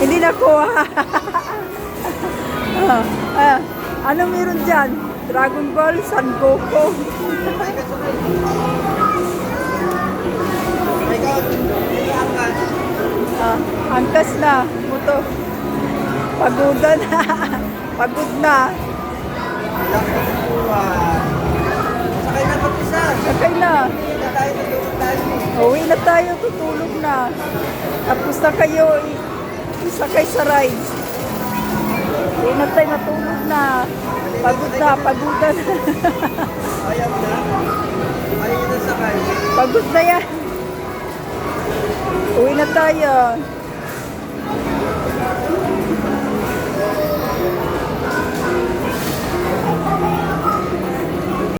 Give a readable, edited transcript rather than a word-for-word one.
Hindi nakuha. Ano meron dyan? Dragon Ball, San Goku. Angkas na. Muto. Pagudan. Pagod na. Sakay na pag-isa. Sakay na. Uwi na tayo, tutulog na. Tapos na kayo isakay sa rides. Uwi na tayo, matulog na. Pagod na, pagudan. Ayaw na. Ayaw na sakay. Pagod na yan. Uwi na tayo.